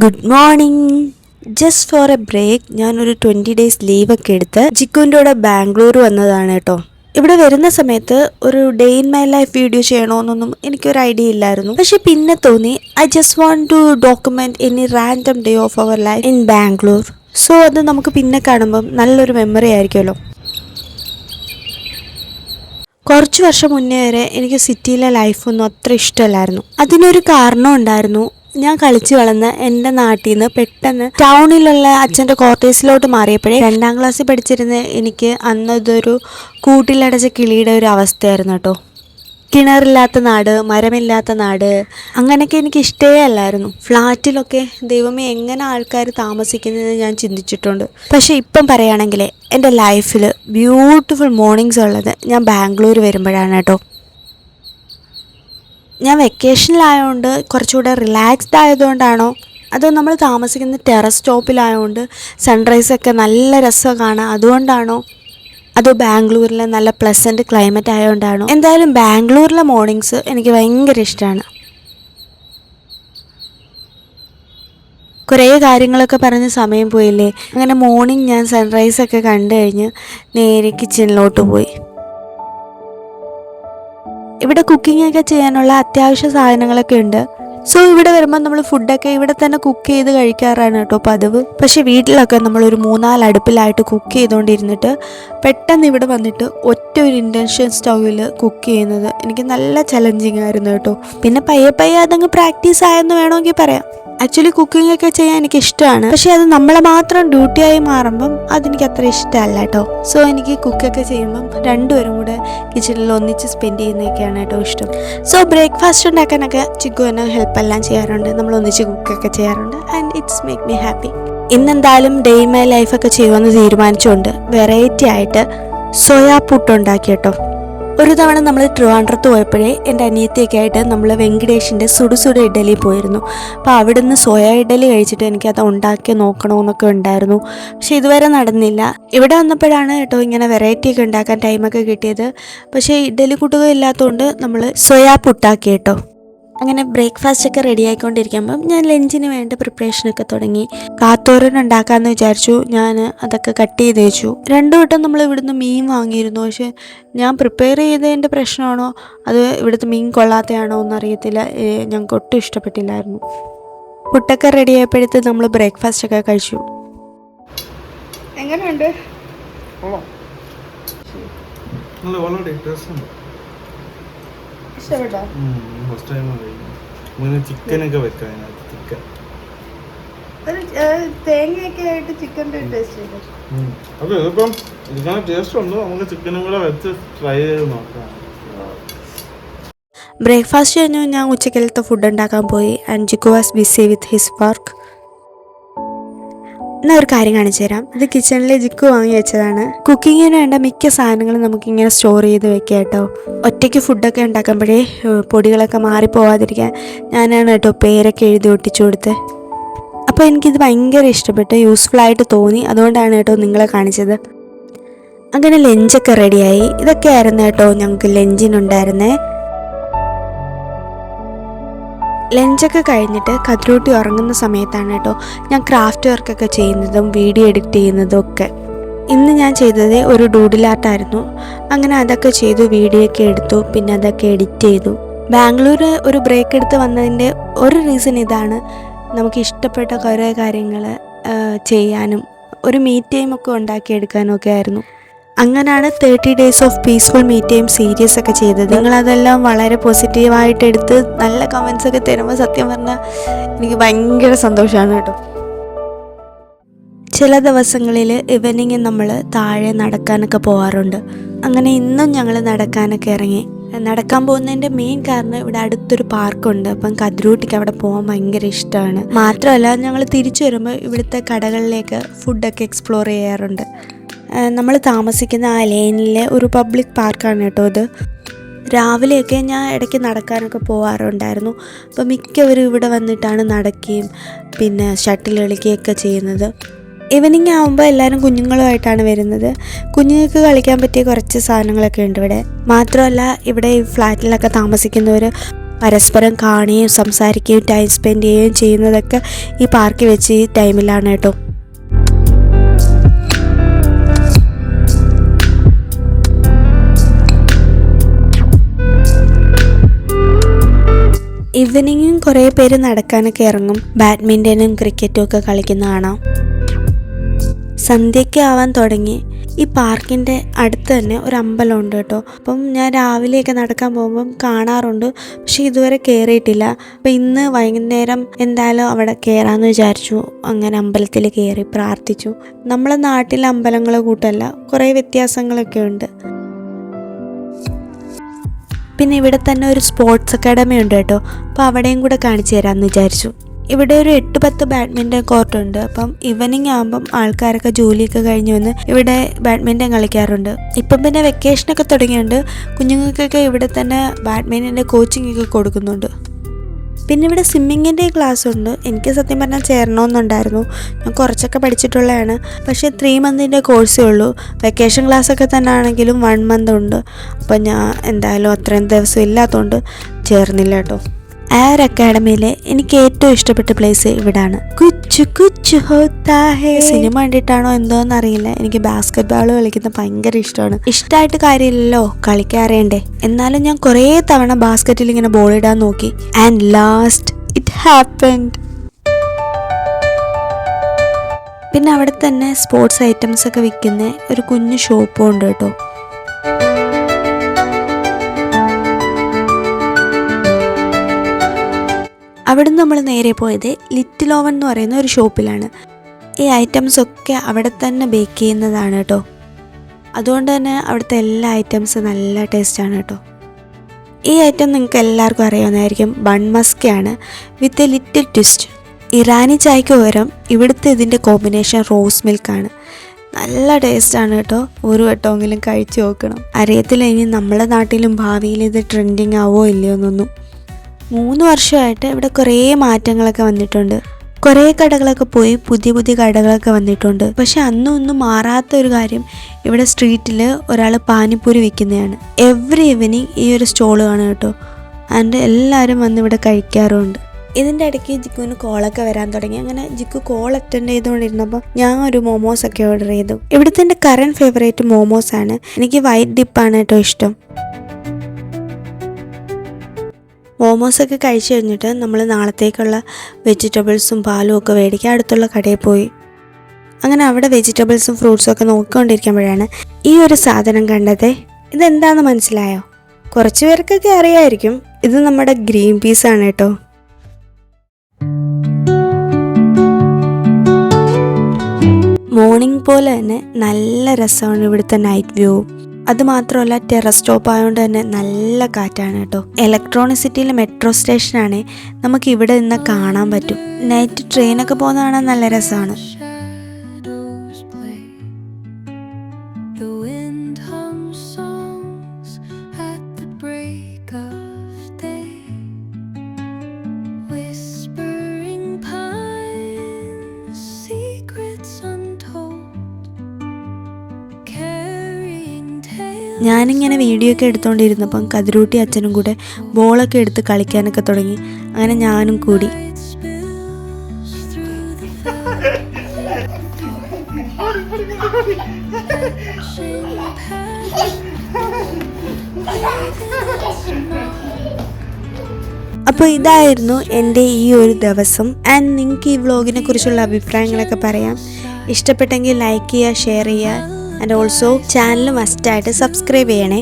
Good morning. Just for a break ഞാനൊരു 20 days ലീവൊക്കെ എടുത്ത് ചിക്കുവിൻ്റെ കൂടെ ബാംഗ്ലൂർ വന്നതാണ് കേട്ടോ. ഇവിടെ വരുന്ന സമയത്ത് ഒരു day in my life video ചെയ്യണമെന്നൊന്നും എനിക്കൊരു ഐഡിയ ഇല്ലായിരുന്നു. പക്ഷെ പിന്നെ തോന്നി I just want to document any random day of our life in Bangalore. So അത് നമുക്ക് പിന്നെ കാണുമ്പം നല്ലൊരു മെമ്മറി ആയിരിക്കുമല്ലോ. കുറച്ച് വർഷം മുന്നേ വരെ എനിക്ക് സിറ്റിയിലെ ലൈഫൊന്നും അത്ര ഇഷ്ടമല്ലായിരുന്നു. അതിനൊരു കാരണം ഉണ്ടായിരുന്നു. ഞാൻ കളിച്ചു വളർന്ന എൻ്റെ നാട്ടിൽ നിന്ന് പെട്ടെന്ന് ടൗണിലുള്ള അച്ഛൻ്റെ ക്വാർട്ടേഴ്സിലോട്ട് മാറിയപ്പോഴേ 2ാം ക്ലാസ്സിൽ പഠിച്ചിരുന്ന എനിക്ക് അന്നതൊരു കൂട്ടിലടച്ച കിളിയുടെ ഒരു അവസ്ഥയായിരുന്നു കേട്ടോ. കിണറില്ലാത്ത നാട്, മരമില്ലാത്ത നാട്, അങ്ങനെയൊക്കെ എനിക്ക് ഇഷ്ടമേ അല്ലായിരുന്നു. ഫ്ലാറ്റിലൊക്കെ ദൈവമേ എങ്ങനെ ആൾക്കാർ താമസിക്കുന്നതെന്ന് ഞാൻ ചിന്തിച്ചിട്ടുണ്ട്. പക്ഷേ ഇപ്പം പറയുകയാണെങ്കിൽ എൻ്റെ ലൈഫിൽ ബ്യൂട്ടിഫുൾ മോർണിംഗ്സ് ഉള്ളത് ഞാൻ ബാംഗ്ലൂർ വരുമ്പോഴാണ് കേട്ടോ. ഞാൻ വെക്കേഷനിലായതുകൊണ്ട് കുറച്ചുകൂടെ റിലാക്സ്ഡ് ആയതുകൊണ്ടാണോ അതോ നമ്മൾ താമസിക്കുന്ന ടെറസ് ടോപ്പിലായതുകൊണ്ട് സൺറൈസൊക്കെ നല്ല രസം കാണാം അതുകൊണ്ടാണോ അതോ ബാംഗ്ലൂരിലെ നല്ല പ്ലസൻറ്റ് ക്ലൈമറ്റ് ആയതുകൊണ്ടാണോ, എന്തായാലും ബാംഗ്ലൂരിലെ മോർണിംഗ്സ് എനിക്ക് ഭയങ്കര ഇഷ്ടമാണ്. കുറേ കാര്യങ്ങളൊക്കെ പറഞ്ഞ് സമയം പോയില്ലേ. അങ്ങനെ മോർണിംഗ് ഞാൻ സൺറൈസൊക്കെ കണ്ടു കഴിഞ്ഞ് നേരെ കിച്ചണിലോട്ട് പോയി. ഇവിടെ കുക്കിംഗ് ഒക്കെ ചെയ്യാനുള്ള അത്യാവശ്യ സാധനങ്ങളൊക്കെ ഉണ്ട്. സോ ഇവിടെ വരുമ്പോൾ നമ്മൾ ഫുഡൊക്കെ ഇവിടെ തന്നെ കുക്ക് ചെയ്ത് കഴിക്കാറാണ് കേട്ടോ പതിവ്. പക്ഷെ വീട്ടിലൊക്കെ നമ്മളൊരു 3-4 അടുപ്പിലായിട്ട് കുക്ക് ചെയ്തുകൊണ്ടിരുന്നിട്ട് പെട്ടെന്ന് ഇവിടെ വന്നിട്ട് ഒറ്റ ഒരു ഇൻഡക്ഷൻ സ്റ്റൗവിൽ കുക്ക് ചെയ്യുന്നത് എനിക്ക് നല്ല ചലഞ്ചിങ് ആയിരുന്നു കേട്ടോ. പിന്നെ പയ്യെ അതങ്ങ് പ്രാക്ടീസ് ആയെന്ന് വേണമെങ്കിൽ പറയാം. ആക്ച്വലി കുക്കിംഗ് ഒക്കെ ചെയ്യാൻ എനിക്ക് ഇഷ്ടമാണ്. പക്ഷെ അത് നമ്മളെ മാത്രം ഡ്യൂട്ടിയായി മാറുമ്പം അതെനിക്ക് അത്ര ഇഷ്ടമല്ല കേട്ടോ. സോ എനിക്ക് കുക്കൊക്കെ ചെയ്യുമ്പം രണ്ടുപേരും കൂടെ കിച്ചണിൽ ഒന്നിച്ച് സ്പെൻഡ് ചെയ്യുന്നതൊക്കെയാണ് കേട്ടോ ഇഷ്ടം. സോ ബ്രേക്ക്ഫാസ്റ്റ് ഉണ്ടാക്കാനൊക്കെ ചിക്കുവിന് ഹെൽപ്പെല്ലാം ചെയ്യാറുണ്ട്. നമ്മൾ ഒന്നിച്ച് കുക്കൊക്കെ ചെയ്യാറുണ്ട് and it's make me happy. ഇന്നെന്തായാലും ഡേ ഇൻ മൈ ലൈഫൊക്കെ ചെയ്യുമെന്ന് തീരുമാനിച്ചുകൊണ്ട് വെറൈറ്റി ആയിട്ട് സോയാ പുട്ട് ഉണ്ടാക്കി കേട്ടോ. ഒരു തവണ നമ്മൾ ട്രിവാൻഡ്രത്ത് പോയപ്പോഴേ എൻ്റെ അനിയത്തിയൊക്കെ ആയിട്ട് നമ്മൾ വെങ്കടേഷിൻ്റെ സുടുസുട ഇഡലി പോയിരുന്നു. അപ്പോൾ അവിടെ നിന്ന് സോയ ഇഡലി കഴിച്ചിട്ട് എനിക്കത് ഉണ്ടാക്കി നോക്കണമെന്നൊക്കെ ഉണ്ടായിരുന്നു. പക്ഷെ ഇതുവരെ നടന്നില്ല. ഇവിടെ വന്നപ്പോഴാണ് കേട്ടോ ഇങ്ങനെ വെറൈറ്റി ഒക്കെ ഉണ്ടാക്കാൻ ടൈമൊക്കെ കിട്ടിയത്. പക്ഷേ ഇഡലി കൂട്ടുക ഇല്ലാത്തതുകൊണ്ട് നമ്മൾ സോയാ പുട്ടാക്കി കേട്ടോ. അങ്ങനെ ബ്രേക്ക്ഫാസ്റ്റൊക്കെ റെഡി ആയിക്കൊണ്ടിരിക്കുമ്പം ഞാൻ ലഞ്ചിന് വേണ്ട പ്രിപ്പറേഷനൊക്കെ തുടങ്ങി. കാത്തോരൻ ഉണ്ടാക്കാമെന്ന് വിചാരിച്ചു. ഞാൻ അതൊക്കെ കട്ട് ചെയ്ത് വെച്ചു. 2 വട്ടം നമ്മൾ ഇവിടുന്ന് മീൻ വാങ്ങിയിരുന്നു. പക്ഷെ ഞാൻ പ്രിപ്പയർ ചെയ്തതിൻ്റെ പ്രശ്നമാണോ അത് ഇവിടുത്തെ മീൻ കൊള്ളാത്തയാണോ എന്നറിയത്തില്ല. ഞങ്ങൾക്ക് ഒട്ടും ഇഷ്ടപ്പെട്ടില്ലായിരുന്നു. പുട്ടൊക്കെ റെഡി ആയപ്പോഴത്തെ നമ്മൾ ബ്രേക്ക്ഫാസ്റ്റൊക്കെ കഴിച്ചു. എങ്ങനെയുണ്ട്? ഇഷ്ടപ്പെട്ടോ? ചിക്കനൊക്കെ വെക്കാം. തേങ്ങയൊക്കെ ആയിട്ട് ചിക്കൻ്റെ ടേസ്റ്റ് ചെയ്തു. അതെ, ഇതിപ്പം ഇതിങ്ങനെ ടേസ്റ്റ് ഉണ്ട്. നമുക്ക് ചിക്കനും കൂടെ വെച്ച് ട്രൈ ചെയ്ത് നോക്കാം. ബ്രേക്ക്ഫാസ്റ്റ് കഴിഞ്ഞു ഞാൻ ഉച്ചക്കലത്തെ ഫുഡ് ഉണ്ടാക്കാൻ പോയി. And Jikku was busy with his work. എന്നാൽ ഒരു കാര്യം കാണിച്ചു തരാം. ഇത് കിച്ചണിലെ ജിക്കു വാങ്ങി വെച്ചതാണ്. കുക്കിങ്ങിന് വേണ്ട മിക്ക സാധനങ്ങളും നമുക്കിങ്ങനെ സ്റ്റോർ ചെയ്ത് വെക്കാം കേട്ടോ. ഒറ്റയ്ക്ക് ഫുഡൊക്കെ ഉണ്ടാക്കുമ്പോഴേ പൊടികളൊക്കെ മാറിപ്പോവാതിരിക്കാൻ ഞാനാണ് കേട്ടോ പേരൊക്കെ എഴുതി ഒട്ടിച്ചു കൊടുത്തത്. അപ്പോൾ എനിക്കിത് ഭയങ്കര ഇഷ്ടപ്പെട്ട് യൂസ്ഫുള്ളായിട്ട് തോന്നി. അതുകൊണ്ടാണ് കേട്ടോ നിങ്ങളെ കാണിച്ചത്. അങ്ങനെ ലഞ്ചൊക്കെ റെഡിയായി. ഇതൊക്കെ ആയിരുന്നു കേട്ടോ ഞങ്ങൾക്ക് ലഞ്ചിനുണ്ടായിരുന്നേ. ലഞ്ചൊക്കെ കഴിഞ്ഞിട്ട് കദ്രൂട്ടി ഉറങ്ങുന്ന സമയത്താണ് കേട്ടോ ഞാൻ ക്രാഫ്റ്റ് വർക്കൊക്കെ ചെയ്യുന്നതും വീഡിയോ എഡിറ്റ് ചെയ്യുന്നതും ഒക്കെ. ഇന്ന് ഞാൻ ചെയ്തത് ഒരു ഡൂഡിൽ ആർട്ടായിരുന്നു. അങ്ങനെ അതൊക്കെ ചെയ്തു, വീഡിയോ ഒക്കെ എടുത്തു, പിന്നെ അതൊക്കെ എഡിറ്റ് ചെയ്തു. ബാംഗ്ലൂർ ഒരു ബ്രേക്ക് എടുത്ത് വന്നതിൻ്റെ ഒരു റീസൺ ഇതാണ്. നമുക്ക് ഇഷ്ടപ്പെട്ട കുറേ കാര്യങ്ങൾ ചെയ്യാനും ഒരു മീറ്റ് ടൈം ഒക്കെ ഉണ്ടാക്കിയെടുക്കാനും ഒക്കെ ആയിരുന്നു. അങ്ങനെയാണ് 30 days of peaceful meet time series ഒക്കെ ചെയ്തത്. നിങ്ങളതെല്ലാം വളരെ പോസിറ്റീവായിട്ട് എടുത്ത് നല്ല കമൻസ് ഒക്കെ തരുമ്പോൾ സത്യം പറഞ്ഞാൽ എനിക്ക് ഭയങ്കര സന്തോഷമാണ് കേട്ടോ. ചില ദിവസങ്ങളിൽ ഈവനിങ് നമ്മൾ താഴെ നടക്കാനൊക്കെ പോകാറുണ്ട്. അങ്ങനെ ഇന്നും ഞങ്ങൾ നടക്കാനൊക്കെ ഇറങ്ങി. നടക്കാൻ പോകുന്നതിൻ്റെ മെയിൻ കാരണം ഇവിടെ അടുത്തൊരു പാർക്കുണ്ട്. അപ്പം കദ്രൂട്ടിക്ക് അവിടെ പോകാൻ ഭയങ്കര ഇഷ്ടമാണ്. മാത്രമല്ല ഞങ്ങൾ തിരിച്ചു വരുമ്പോൾ ഇവിടുത്തെ കടകളിലേക്ക് ഫുഡൊക്കെ എക്സ്പ്ലോർ ചെയ്യാറുണ്ട്. നമ്മൾ താമസിക്കുന്ന ആ ലെയിനിലെ ഒരു പബ്ലിക് പാർക്കാണ് കേട്ടോ ഇത്. രാവിലെയൊക്കെ ഞാൻ ഇടയ്ക്ക് നടക്കാനൊക്കെ പോകാറുണ്ടായിരുന്നു. അപ്പോൾ മിക്കവരും ഇവിടെ വന്നിട്ടാണ് നടക്കുകയും പിന്നെ ഷട്ടിൽ കളിക്കുകയൊക്കെ ചെയ്യുന്നത്. ഈവനിങ് ആകുമ്പോൾ എല്ലാവരും കുഞ്ഞുങ്ങളുമായിട്ടാണ് വരുന്നത്. കുഞ്ഞുങ്ങൾക്ക് കളിക്കാൻ പറ്റിയ കുറച്ച് സാധനങ്ങളൊക്കെ ഉണ്ട് ഇവിടെ. മാത്രമല്ല ഇവിടെ ഈ ഫ്ലാറ്റിലൊക്കെ താമസിക്കുന്നവർ പരസ്പരം കാണുകയും സംസാരിക്കുകയും ടൈം സ്പെൻഡ് ചെയ്യുകയും ചെയ്യുന്നതൊക്കെ ഈ പാർക്കിൽ വെച്ച് ഈ ടൈമിലാണ് കേട്ടോ. ഈവനിങ്ങും കുറേ പേര് നടക്കാനൊക്കെ ഇറങ്ങും, ബാഡ്മിൻ്റനും ക്രിക്കറ്റും ഒക്കെ കളിക്കുന്ന കാണാം. സന്ധ്യയ്ക്ക് ആവാൻ തുടങ്ങി. ഈ പാർക്കിൻ്റെ അടുത്ത് തന്നെ ഒരു അമ്പലമുണ്ട് കേട്ടോ. അപ്പം ഞാൻ രാവിലെയൊക്കെ നടക്കാൻ പോകുമ്പം കാണാറുണ്ട്, പക്ഷേ ഇതുവരെ കയറിയിട്ടില്ല. അപ്പം ഇന്ന് വൈകുന്നേരം എന്തായാലും അവിടെ കയറാമെന്ന് വിചാരിച്ചു. അങ്ങനെ അമ്പലത്തിൽ കയറി പ്രാർത്ഥിച്ചു. നമ്മളെ നാട്ടിലെ അമ്പലങ്ങളെ കൂട്ടല്ല, കുറേ വ്യത്യാസങ്ങളൊക്കെ ഉണ്ട്. പിന്നെ ഇവിടെ തന്നെ ഒരു സ്പോർട്സ് അക്കാഡമി ഉണ്ട് കേട്ടോ. അപ്പോൾ അവിടെയും കൂടെ കാണിച്ചു തരാമെന്ന് വിചാരിച്ചു. ഇവിടെ ഒരു 8-10 ബാഡ്മിൻ്റൺ കോർട്ടുണ്ട്. അപ്പം ഈവനിങ് ആകുമ്പം ആൾക്കാരൊക്കെ ജോലിയൊക്കെ കഴിഞ്ഞ് വന്ന് ഇവിടെ ബാഡ്മിൻ്റൺ കളിക്കാറുണ്ട്. ഇപ്പം പിന്നെ വെക്കേഷനൊക്കെ തുടങ്ങിയുണ്ട്, കുഞ്ഞുങ്ങൾക്കൊക്കെ ഇവിടെ തന്നെ ബാഡ്മിൻ്റൻ്റെ കോച്ചിങ് ഒക്കെ കൊടുക്കുന്നുണ്ട്. പിന്നെ ഇവിടെ സ്വിമ്മിങ്ങിൻ്റെ ക്ലാസ് ഉണ്ട്. എനിക്ക് സത്യം പറഞ്ഞാൽ ചേരണമെന്നുണ്ടായിരുന്നു. ഞാൻ കുറച്ചൊക്കെ പഠിച്ചിട്ടുള്ളതാണ്, പക്ഷേ 3 മന്തിൻ്റെ കോഴ്സേ ഉള്ളൂ. വെക്കേഷൻ ക്ലാസ്സൊക്കെ തന്നെ ആണെങ്കിലും 1 മന്ത് ഉണ്ട്. അപ്പം ഞാൻ എന്തായാലും അത്രയും ദിവസം ഇല്ലാത്തതുകൊണ്ട് ചേർന്നില്ല കേട്ടോ. എയർ അക്കാഡമിയിലെ എനിക്ക് ഏറ്റവും ഇഷ്ടപ്പെട്ട പ്ലേസ് ഇവിടാണ്. കുച്ചു കുച്ചു ഹോത്താ ഹേ സിനിമ കണ്ടിട്ടാണോ എന്തോന്ന് അറിയില്ല, എനിക്ക് ബാസ്കറ്റ് ബോൾ കളിക്കുന്ന ഭയങ്കര ഇഷ്ടമാണ്. ഇഷ്ടമായിട്ട് കാര്യമില്ലല്ലോ, കളിക്കാറിയണ്ടേ. എന്നാലും ഞാൻ കുറേ തവണ ബാസ്കറ്റിൽ ഇങ്ങനെ ബോൾ ഇടാൻ നോക്കി. And last it happened. പിന്നെ അവിടെ തന്നെ സ്പോർട്സ് ഐറ്റംസ് ഒക്കെ വിൽക്കുന്ന ഒരു കുഞ്ഞു ഷോപ്പും ഉണ്ട് കേട്ടോ. അവിടെ നമ്മൾ നേരെ പോയത് ലിറ്റിൽ ഓവൻ എന്ന് പറയുന്ന ഒരു ഷോപ്പിലാണ്. ഈ ഐറ്റംസ് ഒക്കെ അവിടെ തന്നെ ബേക്ക് ചെയ്യുന്നതാണ് കേട്ടോ. അതുകൊണ്ട് തന്നെ അവിടുത്തെ എല്ലാ ഐറ്റംസും നല്ല ടേസ്റ്റാണ് കേട്ടോ. ഈ ഐറ്റം നിങ്ങൾക്ക് എല്ലാവർക്കും അറിയാവുന്നതായിരിക്കും, ബൺ മസ്കയാണ് with a little twist. Irani ചായക്ക് പകരം ഇവിടുത്തെ ഇതിൻ്റെ കോമ്പിനേഷൻ റോസ് മിൽക്കാണ്. നല്ല ടേസ്റ്റാണ് കേട്ടോ. ഒരു വട്ടമെങ്കിലും കഴിച്ചു നോക്കണം. അറിയത്തില്ല ഇനി നമ്മളെ നാട്ടിലും ഭാവിയിൽ ഇത് ട്രെൻഡിങ് ആവോ ഇല്ലയോ എന്നൊന്നും. 3 വർഷമായിട്ട് ഇവിടെ കുറേ മാറ്റങ്ങളൊക്കെ വന്നിട്ടുണ്ട്. കുറേ കടകളൊക്കെ പോയി പുതിയ പുതിയ കടകളൊക്കെ വന്നിട്ടുണ്ട്. പക്ഷെ അന്നും മാറാത്ത ഒരു കാര്യം, ഇവിടെ സ്ട്രീറ്റിൽ ഒരാൾ പാനിപ്പൂരി വിൽക്കുന്നതാണ്. എവറി ഈവനിങ് ഈ ഒരു സ്റ്റോൾ കാണും കേട്ടോ. ആൻഡ് എല്ലാവരും വന്ന് ഇവിടെ കഴിക്കാറുമുണ്ട്. ഇതിൻ്റെ ഇടയ്ക്ക് ജിക്കുവിന് കോളൊക്കെ വരാൻ തുടങ്ങി. അങ്ങനെ ജിക്കു കോൾ അറ്റൻഡ് ചെയ്തുകൊണ്ടിരുന്നപ്പോൾ ഞാൻ ഒരു മോമോസൊക്കെ ഓർഡർ ചെയ്തു. ഇവിടുത്തെ എൻ്റെ കറൻറ്റ് ഫേവറേറ്റ് മോമോസാണ്. എനിക്ക് വൈറ്റ് ഡിപ്പാണ് കേട്ടോ ഇഷ്ടം. മോമോസൊക്കെ കഴിച്ച് കഴിഞ്ഞിട്ട് നമ്മൾ നാളത്തേക്കുള്ള വെജിറ്റബിൾസും പാലും ഒക്കെ മേടിക്കാൻ അടുത്തുള്ള കടയിൽ പോയി. അങ്ങനെ അവിടെ വെജിറ്റബിൾസും ഫ്രൂട്ട്സും ഒക്കെ നോക്കിക്കൊണ്ടിരിക്കുമ്പോഴാണ് ഈ ഒരു സാധനം കണ്ടത്. ഇതെന്താണെന്ന് മനസ്സിലായോ? കുറച്ച് പേർക്കൊക്കെ അറിയാമായിരിക്കും. ഇത് നമ്മുടെ ഗ്രീൻ പീസാണ് കേട്ടോ. മോർണിംഗ് പോലെ തന്നെ നല്ല രസമാണ് ഇവിടുത്തെ നൈറ്റ് വ്യൂ. അതുമാത്രമല്ല ടെറസ് ടോപ്പ് ആയതുകൊണ്ട് തന്നെ നല്ല കാറ്റാണ് കേട്ടോ. ഇലക്ട്രോണിക് മെട്രോ സ്റ്റേഷനാണ്, നമുക്ക് ഇവിടെ നിന്ന് കാണാൻ പറ്റും. നൈറ്റ് ട്രെയിനൊക്കെ പോകുന്ന കാണാൻ നല്ല രസമാണ്. ഞാനിങ്ങനെ വീഡിയോ ഒക്കെ എടുത്തുകൊണ്ടിരുന്നപ്പം കതിരൂട്ടി അച്ഛനും കൂടെ ബോളൊക്കെ എടുത്ത് കളിക്കാനൊക്കെ തുടങ്ങി. അങ്ങനെ ഞാനും കൂടി. അപ്പോൾ ഇതായിരുന്നു എൻ്റെ ഈ ഒരു ദിവസം. ആൻഡ് നിങ്ങൾക്ക് ഈ വ്ളോഗിനെ കുറിച്ചുള്ള അഭിപ്രായങ്ങളൊക്കെ പറയാം. ഇഷ്ടപ്പെട്ടെങ്കിൽ ലൈക്ക് ചെയ്യുക, ഷെയർ ചെയ്യുക. ആൻഡ് ഓൾസോ ചാനൽ മസ്റ്റായിട്ട് സബ്സ്ക്രൈബ് ചെയ്യണേ.